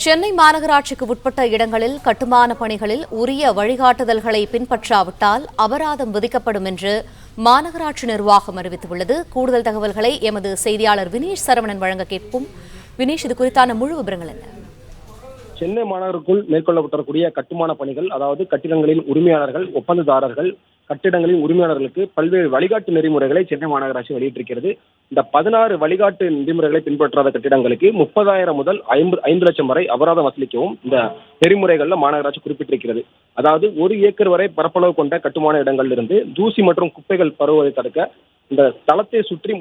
சென்னை மாநகராட்சிக்கு உட்பட்ட இடங்களில் கட்டுமான பணிகளில் உரிய வழிகாட்டுதல்களை பின்பற்றாவிட்டால் அபராதம் விதிக்கப்படும் என்று மாநகராட்சி நிர்வாகம் அறிவித்துள்ளது. கூடுதல் தகவல்களை எமது செய்தியாளர் வினேஷ் சரவணன் வழங்க கேட்போம். வினேஷ், இது குறித்தான முழு விவரங்கள் என்ன? சென்னை மாநகருக்குள் மேற்கொள்ளப்படக்கூடிய கட்டுமான பணிகள், அதாவது கட்டிடங்களின் உரிமையாளர்கள், ஒப்பந்ததாரர்கள், கட்டிடங்களின் உரிமையாளர்களுக்கு பல்வேறு வழிகாட்டு நெறிமுறைகளை சென்னை மாநகராட்சி வெளியிட்டிருக்கிறது. இந்த 16 வழிகாட்டு நெறிமுறைகளை பின்பற்றாத கட்டிடங்களுக்கு 30,000 முதல் 5 லட்சம் வரை அபராதம் வசூலிக்கவும் இந்த நெறிமுறைகள்ல மாநகராட்சி குறிப்பிட்டிருக்கிறது. அதாவது 1 ஏக்கர் வரை பரப்பளவு கொண்ட கட்டுமான இடங்களிலிருந்து தூசி மற்றும் குப்பைகள் பரவுவதை தடுக்க இந்த தளத்தை சுற்றி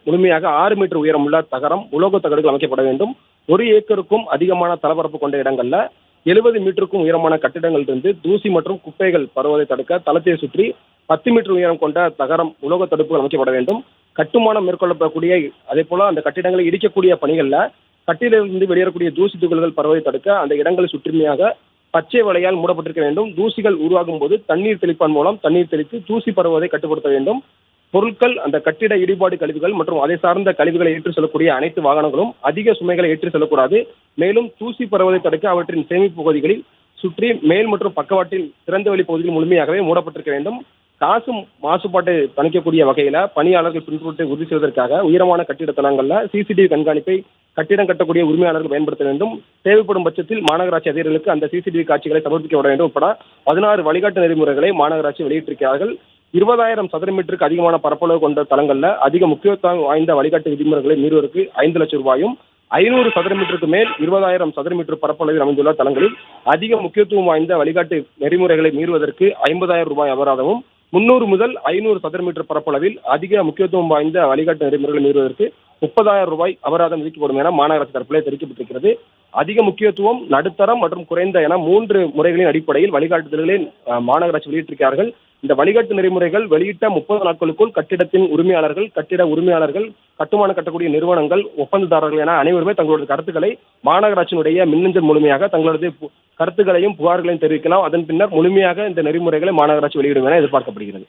முழுமையாக 6 மீட்டர் உயரமுள்ள தகரம், உலோக தகடுகள் அமைக்கப்பட வேண்டும். 1 ஏக்கருக்கும் அதிகமான தளப்பரப்பு கொண்ட இடங்கள்ல 70 மீட்டருக்கும் உயரமான கட்டிடங்களிலிருந்து தூசி மற்றும் குப்பைகள் பரவுவதை தடுக்க தளத்தை சுற்றி 10 மீட்டர் உயரம் கொண்ட தகரம், உலோக தடுப்புகள் அமைக்கப்பட வேண்டும். கட்டுமானம் மேற்கொள்ளப்படக்கூடிய அதே போல அந்த கட்டிடங்களை இடிக்கக்கூடிய பணிகள்ல கட்டிடத்திலிருந்து வெளியேறக்கூடிய தூசி துகள்கள் பரவுவதை தடுக்க அந்த இடங்களை சுற்றுமையாக பச்சை வலையால் மூடப்பட்டிருக்க வேண்டும். தூசிகள் உருவாகும் போது தண்ணீர் தெளிப்பான் மூலம் தண்ணீர் தெளித்து தூசி பரவுவதை கட்டுப்படுத்த வேண்டும். பொருட்கள், அந்த கட்டிட இடிபாடு கழிவுகள் மற்றும் அதை சார்ந்த கழிவுகளை ஏற்றி செல்லக்கூடிய அனைத்து வாகனங்களும் அதிக சுமைகளை ஏற்றி செல்லக்கூடாது. மேலும் தூசி பரவுவதை தடுக்க அவற்றின் சேமிப்பு பகுதிகளில் சுற்றி மேல் மற்றும் பக்கவாட்டில் திறந்தவெளி பகுதிகள் முழுமையாகவே மூடப்பட்டிருக்க வேண்டும். காசு மாசுபாட்டை தணிக்கக்கூடிய வகையில பணியாளர்கள் பின்பற்றத்தை உறுதி செய்வதற்காக உயரமான கட்டிட தளங்கள்ல சிசிடிவி கண்காணிப்பை கட்டிடம் கட்டக்கூடிய உரிமையாளர்கள் பயன்படுத்த வேண்டும். தேவைப்படும் பட்சத்தில் மாநகராட்சி அதிகாரிகளுக்கு அந்த சிசிடிவி காட்சிகளை சமர்ப்பிக்கப்பட வேண்டும் உட்பட 16 வழிகாட்டு நெறிமுறைகளை மாநகராட்சி வெளியிட்டிருக்கிறார்கள். 20,000 சதுர மீட்டருக்கு அதிகமான பரப்பளவு கொண்ட தளங்கள்ல அதிக முக்கியத்துவம் வாய்ந்த வழிகாட்டு விதிமுறைகளை மீறுவதற்கு 5 லட்சம் ரூபாயும், 500 சதுர மீட்டருக்கு மேல் 20,000 சதுர மீட்டர் பரப்பளவில் அமைந்துள்ள தளங்களில் அதிக முக்கியத்துவம் வாய்ந்த வழிகாட்டு நெறிமுறைகளை மீறுவதற்கு 50,000 ரூபாய் அபராதமும், 300 முதல் 500 சதுர மீட்டர் பரப்பளவில் அதிக முக்கியத்துவம் வாய்ந்த வழிகாட்டு நெறிமுறைகளை மீறுவதற்கு 30,000 ரூபாய் அபராதம் விதிக்கப்படும் என மாநகராட்சி தரப்பிலே தெரிவிக்கப்பட்டிருக்கிறது. அதிக முக்கியத்துவம், நடுத்தரம் மற்றும் குறைந்த என 3 முறைகளின் அடிப்படையில் வழிகாட்டுதல்களை மாநகராட்சி வெளியிட்டிருக்கிறார்கள். இந்த வழிகாட்டு நெறிமுறைகள் வெளியிட்ட 30 நாட்களுக்குள் கட்டிடத்தின் உரிமையாளர்கள், கட்டிட உரிமையாளர்கள், கட்டுமான கட்டக்கூடிய நிறுவனங்கள், ஒப்பந்ததாரர்கள் என அனைவருமே தங்களுடைய கருத்துக்களை மாநகராட்சியினுடைய மின்னஞ்சல் மூலமாக தங்களது கருத்துக்களையும் புகார்களையும் தெரிவிக்கலாம். அதன் பின்னர் முழுமையாக இந்த நெறிமுறைகளை மாநகராட்சி வெளியிடும் என எதிர்பார்க்கப்படுகிறது.